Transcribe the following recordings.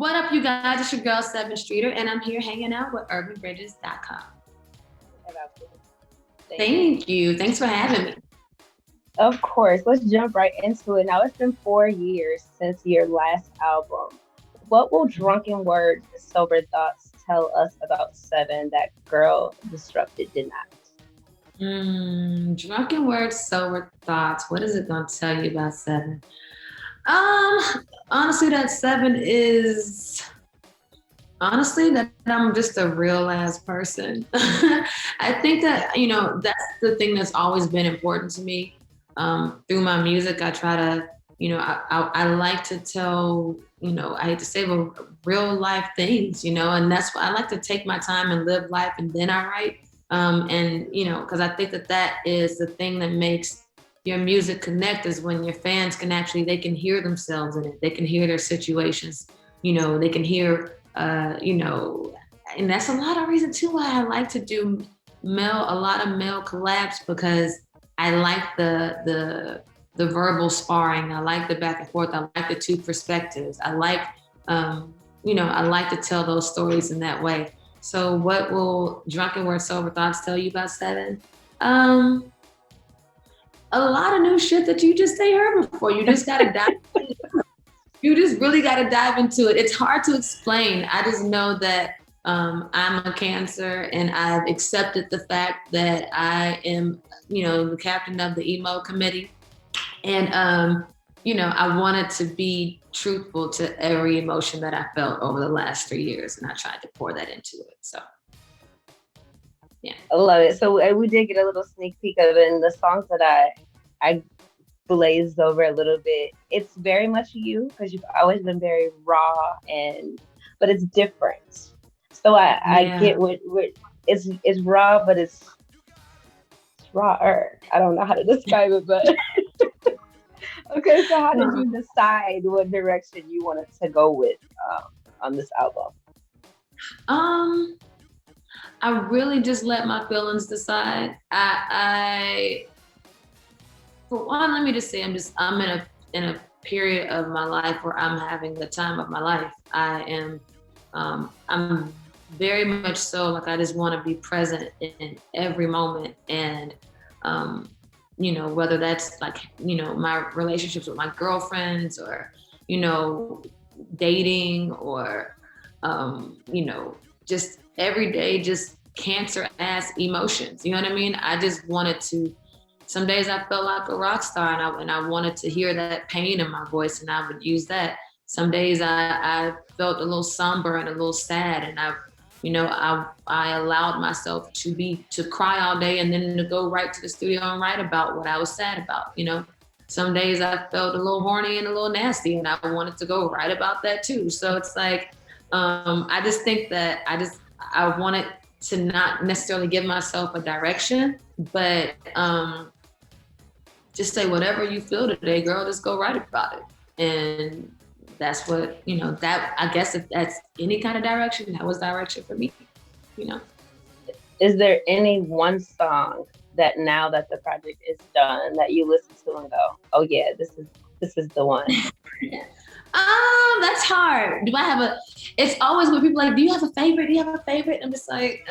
What up, you guys? It's your girl, Sevyn Streeter, and I'm here hanging out with urbanbridges.com. Thank you. Thanks for having me. Of course. Let's jump right into it. Now, it's been 4 years since your last album. What will Drunken Wordz Sober Thoughtz tell us about Sevyn that Girl Disrupted did not? Drunken Wordz Sober Thoughtz. What is it going to tell you about Sevyn? Honestly, that Sevyn is that I'm just a real ass person. I think that, that's the thing that's always been important to me. Through my music, I try to, I like to tell, I hate to say, but real life things, and that's why I like to take my time and live life and then I write. Because I think that is the thing that makes your music connect, is when your fans they can hear themselves in it. They can hear their situations, they can hear, and that's a lot of reason too why I like to do a lot of male collabs, because I like the verbal sparring. I like the back and forth. I like the two perspectives. I like, I like to tell those stories in that way. So what will Drunken Wordz Sober Thoughtz tell you about Sevyn? A lot of new shit that you just ain't heard before. You just gotta dive into it. You just really gotta dive into it. It's hard to explain. I just know that I'm a Cancer, and I've accepted the fact that I am, the captain of the emo committee. And, I wanted to be truthful to every emotion that I felt over the last 3 years, and I tried to pour that into it. So, yeah. I love it. So we did get a little sneak peek of it, and the songs that I glazed over a little bit. It's very much you, because you've always been very raw, but it's different. So I get what it's raw, but it's rawer. I don't know how to describe it, but okay. So how did you decide what direction you wanted to go with on this album? I really just let my feelings decide. For one, let me just say, I'm in a period of my life where I'm having the time of my life. I'm very much so, like, I just want to be present in every moment. And, whether that's like, my relationships with my girlfriends, or, dating, or, just everyday, just Cancer ass emotions. You know what I mean? I just wanted to, some days I felt like a rock star, and I wanted to hear that pain in my voice, and I would use that. Some days I felt a little somber and a little sad, and I allowed myself to cry all day, and then to go right to the studio and write about what I was sad about. Some days I felt a little horny and a little nasty, and I wanted to go write about that too. So it's like, I just think that I wanted to not necessarily give myself a direction, but just say whatever you feel today, girl, just go write about it. And that's what, that, I guess if that's any kind of direction, that was direction for me, Is there any one song that, now that the project is done, that you listen to and go, oh yeah, this is the one? That's hard. Do I have it's always when people are like, do you have a favorite? I'm just like,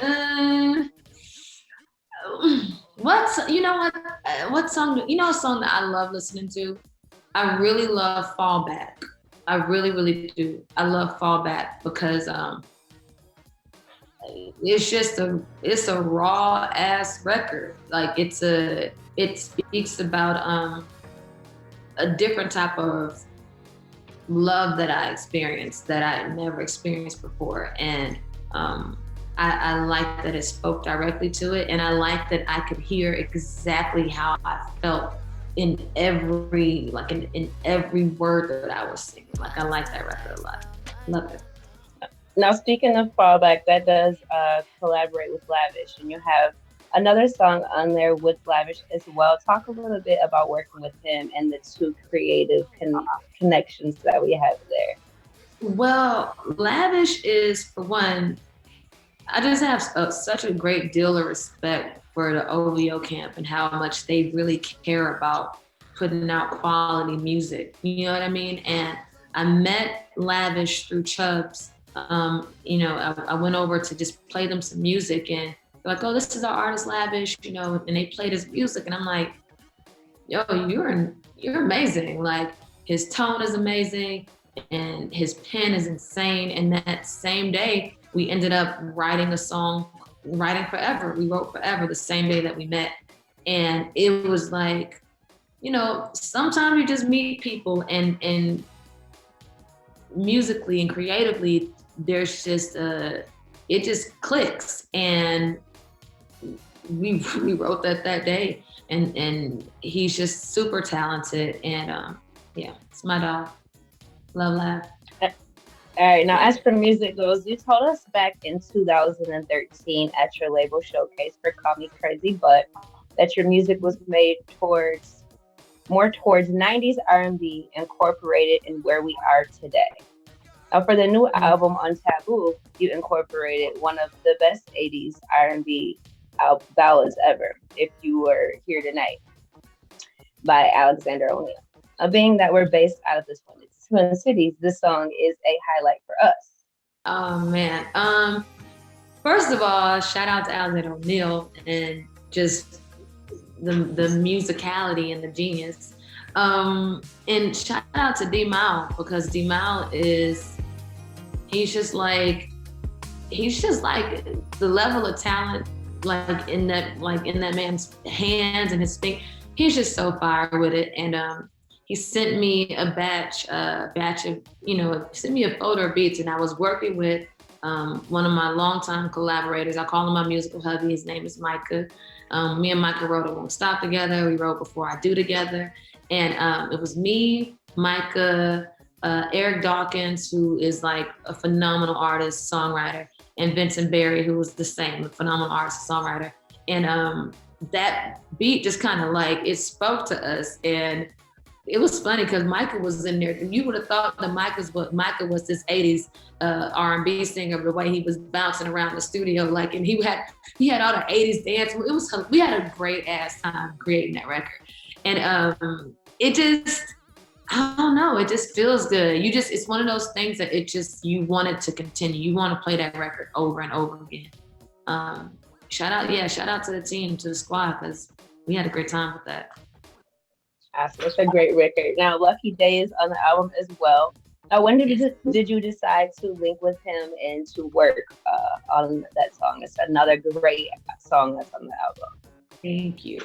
what song, a song that I love listening to? I really love Fall Back. I really, really do. I love Fall Back because it's a raw ass record. Like it speaks about a different type of love that I experienced that I had never experienced before. And I like that it spoke directly to it, and I like that I could hear exactly how I felt in every word that I was singing. Like, I like that record a lot. Love it. Now, speaking of Fallback, that does collaborate with Lavish, and you have another song on there with Lavish as well. Talk a little bit about working with him and the two creative connections that we have there. Well, Lavish is, for one, I just have such a great deal of respect for the OVO camp and how much they really care about putting out quality music. You know what I mean? And I met Lavish through Chubbs. You know, I went over to just play them some music, and they're like, oh, this is our artist Lavish, you know, and they played his music, and I'm like, yo, you're amazing. Like, his tone is amazing and his pen is insane. And that same day, we ended up writing a song, writing Forever. We wrote Forever the same day that we met. And it was like, you know, sometimes you just meet people and musically and creatively, there's just it just clicks. And we wrote that day, and he's just super talented. And yeah, it's my dog. Love Laugh. All right, now as for music goes, you told us back in 2013 at your label showcase for Call Me Crazy, but that your music was made more towards 90s R&B, incorporated in where we are today. Now for the new album on Taboo, you incorporated one of the best 80s R&B ballads ever, If You Were Here Tonight, by Alexander O'Neal. Being that we're based out of the Twin Cities, this song is a highlight for us. Oh man. First of all, shout out to Alexander O'Neal and just the musicality and the genius. And shout out to D-Mal, because D-Mal he's just like the level of talent like in that man's hands and his thing. He's just so fire with it. And he sent me a batch of, you know, sent me a folder of beats, and I was working with one of my longtime collaborators. I call him my musical hubby. His name is Micah. Me and Micah wrote It Won't Stop together. We wrote Before I Do together. And it was me, Micah, Eric Dawkins, who is like a phenomenal artist, songwriter, and Vincent Berry, who was the same, a phenomenal artist, songwriter. And that beat just kind of like, it spoke to us. And it was funny because Micah was in there. You would have thought that Micah was this 80s R&B singer, the way he was bouncing around the studio, like, and he had all the 80s dance. We had a great ass time creating that record. And it just, I don't know, it just feels good. It's one of those things that you want it to continue. You want to play that record over and over again. Shout out to the team, to the squad, because we had a great time with that. Awesome. It's a great record. Now, Lucky Day is on the album as well. Now, when did you decide to link with him and to work on that song? It's another great song that's on the album. Thank you.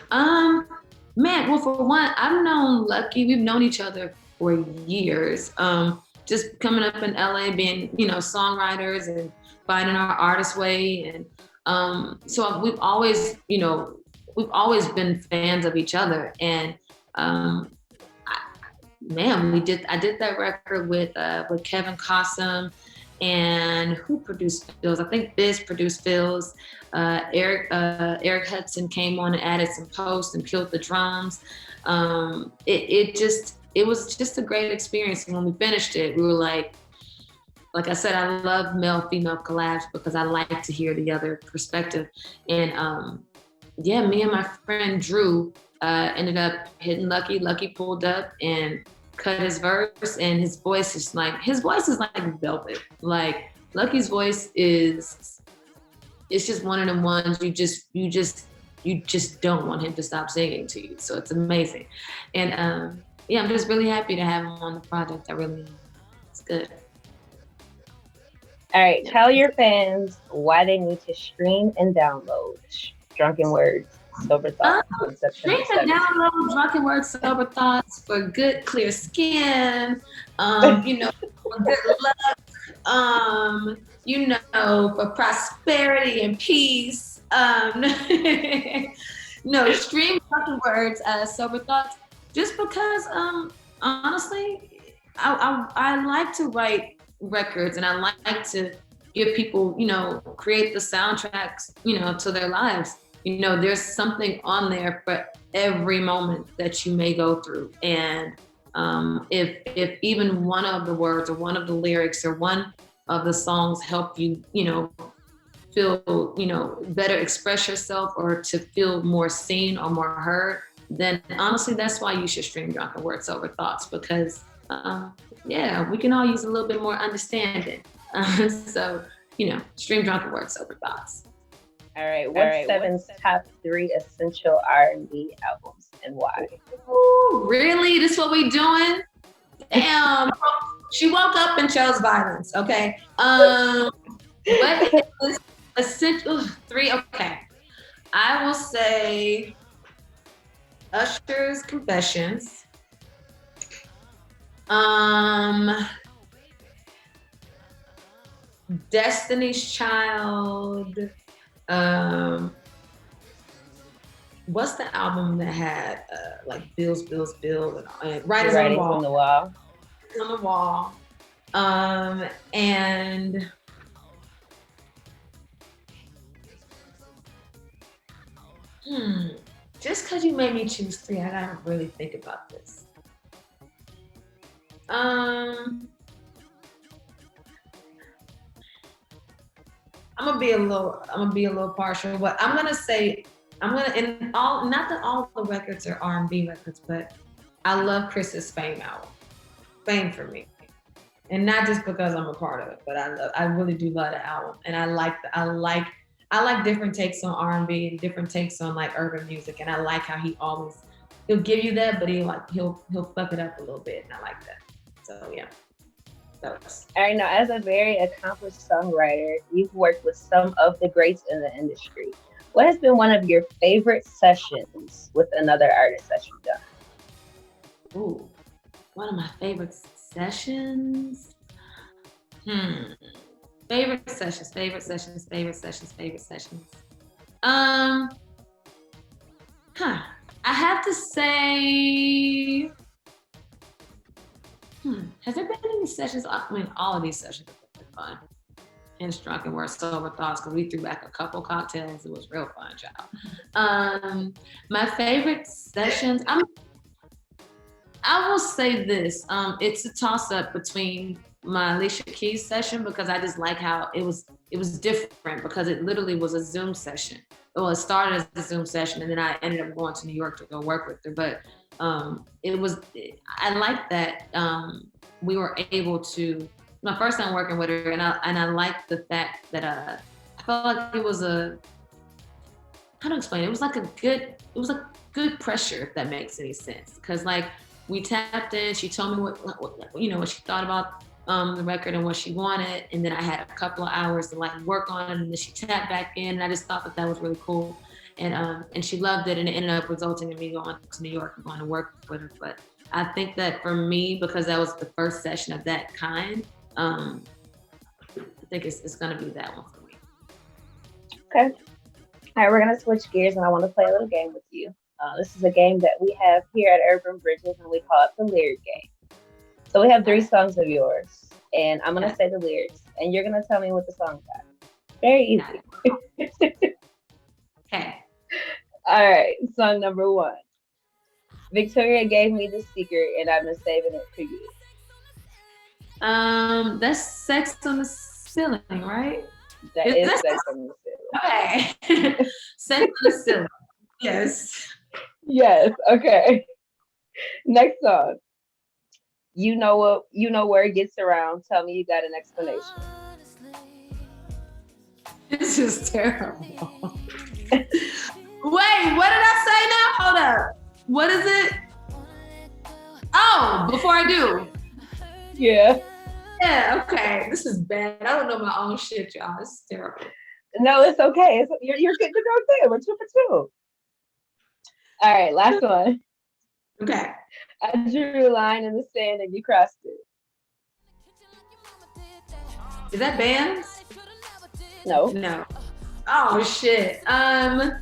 Man, well, for one, I've known Lucky. We've known each other for years. Just coming up in LA, being, you know, songwriters and finding our artist way. And so we've always been fans of each other. And I did that record with Kevin Cossum, and who produced Phil's? I think Biz produced Phil's. Eric Hudson came on and added some posts and killed the drums. It was just a great experience. And when we finished it, we were like I said, I love male-female collabs because I like to hear the other perspective. And me and my friend Drew ended up hitting Lucky. Lucky pulled up and cut his verse, and his voice is like velvet. Like, Lucky's voice it's just one of them ones you just don't want him to stop singing to you. So it's amazing. And I'm just really happy to have him on the project. It's good. All right, tell your fans why they need to stream and download Drunken Wordz Sober Thoughtz. Stream and download Drunken Wordz Sober Thoughtz for good, clear skin, for good luck, for prosperity and peace. No, stream Drunken Wordz Sober Thoughtz just because, honestly, I like to write records, and I like to give people, create the soundtracks, to their lives. There's something on there for every moment that you may go through. And if even one of the words or one of the lyrics or one of the songs help you, feel, better express yourself, or to feel more seen or more heard, then honestly, that's why you should stream Drunken Wordz Sober Thoughtz, because yeah, we can all use a little bit more understanding. So, stream Drunken Wordz Sober Thoughtz. All right, what's Sevyn's top 3 essential R&B albums and why? Ooh, really? This what we doing? Damn. She woke up and chose violence, okay? What is essential 3? Okay. I will say Usher's Confessions. Destiny's Child. What's the album that had like Bills, and Writings on the Wall? On the Wall. And just because you made me choose 3, I gotta really think about this. I'm gonna be a little partial, but I'm gonna say not that all the records are R&B records, but I love Chris's Fame album. Fame for me. And not just because I'm a part of it, but I really do love the album. And I like different takes on R&B and different takes on like urban music. And I like how he'll give you that, but he'll fuck it up a little bit. And I like that. So yeah. All right, now as a very accomplished songwriter, you've worked with some of the greats in the industry. What has been one of your favorite sessions with another artist that you've done? Ooh, one of my favorite sessions. Favorite sessions. I have to say, has there been any sessions? I mean, all of these sessions have been fun. And Drunken Wordz Sober Thoughtz, because we threw back a couple cocktails. It was real fun, child. My favorite sessions, I will say this. It's a toss-up between my Alicia Keys session, because I just like how it was different, because it literally was a Zoom session. Well, it started as a Zoom session, and then I ended up going to New York to go work with her. But I like that we were able to, my first time working with her, and I liked the fact that I felt like it was how to explain it? It was like a good pressure, if that makes any sense. Because like we tapped in, she told me what she thought about the record and what she wanted, and then I had a couple of hours to like work on it, and then she tapped back in, and I just thought that was really cool. And she loved it, and it ended up resulting in me going to New York and going to work with her. But I think that for me, because that was the first session of that kind, I think it's gonna be that one for me. Okay. All right, we're gonna switch gears, and I want to play a little game with you. This is a game that we have here at Urban Bridges, and we call it the lyric game. So we have 3 songs of yours, and I'm gonna say the lyrics, and you're gonna tell me what the songs are. Very easy. Okay. All right, song number 1. Victoria gave me the secret, and I've been saving it for you. That's Sex on the Ceiling, right? That is Sex on the Ceiling. Okay. Sex on the Ceiling. Yes. Yes. Okay. Next song. You know where it gets around. Tell me you got an explanation. This is terrible. Wait, what did I say now? Hold up. What is it? Oh, Before I Do. Yeah. Yeah, okay. This is bad. I don't know my own shit, y'all. It's terrible. No, it's okay. You're good to go there. We're 2 for 2. All right, last one. Okay. I drew a line in the sand and you crossed it. Is that bands? No. Oh shit. Oh,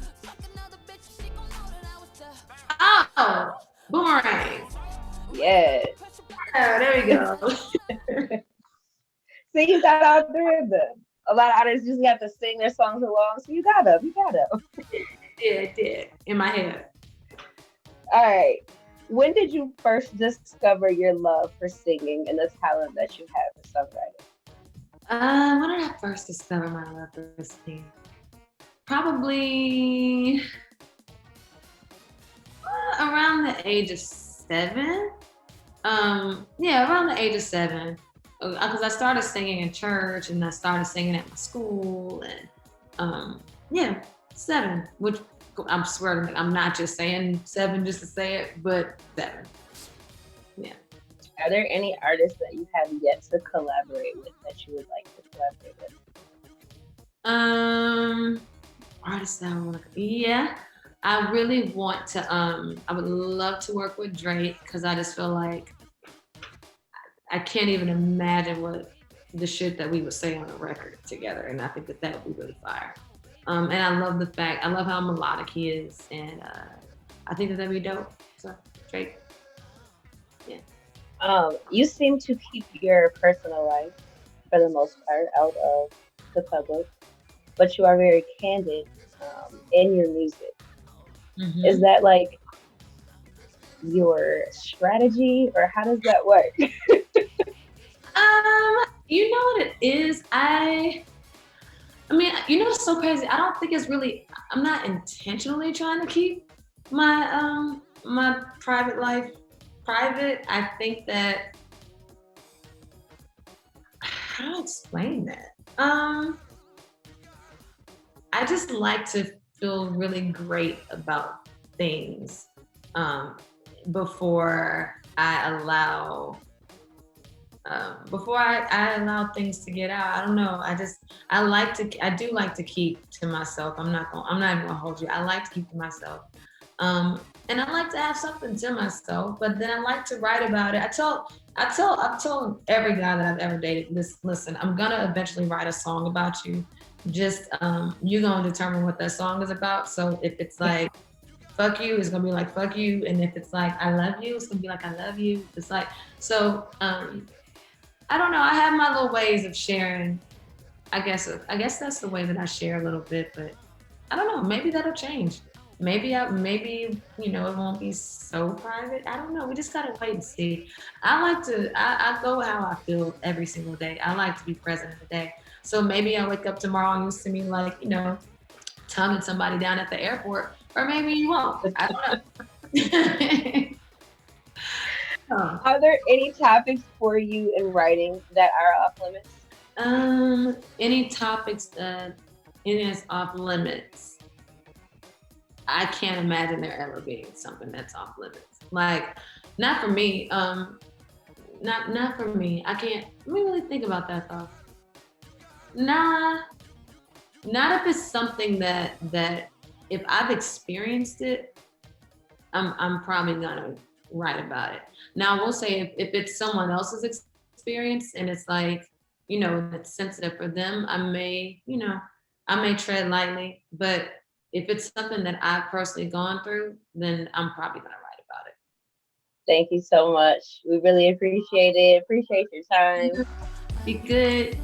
Boomerang. Yes. Oh, there we go. See, you got all 3 of them. A lot of artists just have to sing their songs along, so you got them. It did. In my head. All right. When did you first discover your love for singing and the talent that you have for songwriting? When did I first discover my love for singing? Probably around the age of 7. Yeah, around the age of 7, because I started singing in church and I started singing at my school, and yeah, 7. Which I'm swearing, I'm not just saying 7 just to say it, but 7. Yeah. Are there any artists that you have yet to collaborate with that you would like to collaborate with? Artists that I want to, yeah. I really want to. I would love to work with Drake because I just feel like I can't even imagine what the shit that we would say on a record together, and I think that that would be really fire. And I love the fact, I love how melodic he is, and I think that that'd be dope. So Drake, yeah. You seem to keep your personal life, for the most part, out of the public, but you are very candid in your music. Is Mm-hmm. that like your strategy, or how does that work? You know what it is? I mean, you know, it's so crazy. I don't think it's really. I'm not intentionally trying to keep my private life private. I think that, how do I explain that? I just like to feel really great about things um, before I allow I allow things to get out. I don't know. I do like to keep to myself. I'm not even gonna hold you. I like to keep to myself. And I like to have something to myself, but then I like to write about it. I've told every guy that I've ever dated, listen, I'm gonna eventually write a song about you. Just you're gonna determine what that song is about. So if it's like fuck you, it's gonna be like fuck you. And if it's like I love you, it's gonna be like I love you. It's like so I don't know. I have my little ways of sharing. I guess that's the way that I share a little bit, but I don't know. Maybe that'll change. Maybe you know it won't be so private. I don't know. We just gotta wait and see. I go how I feel every single day. I like to be present in the day. So maybe I wake up tomorrow and you see me like, you know, tonguing somebody down at the airport, or maybe you won't. I don't know. Are there any topics for you in writing that are off limits? Any topics that it is off limits. I can't imagine there ever being something that's off limits. Like, not for me. Not for me. I can't. Let me really think about that though. Nah, not if it's something that if I've experienced it, I'm probably gonna write about it. Now I will say if it's someone else's experience and it's like, you know, it's sensitive for them, I may tread lightly. But if it's something that I've personally gone through, then I'm probably gonna write about Thank you so much. We really appreciate it. Appreciate your time. it. Be good.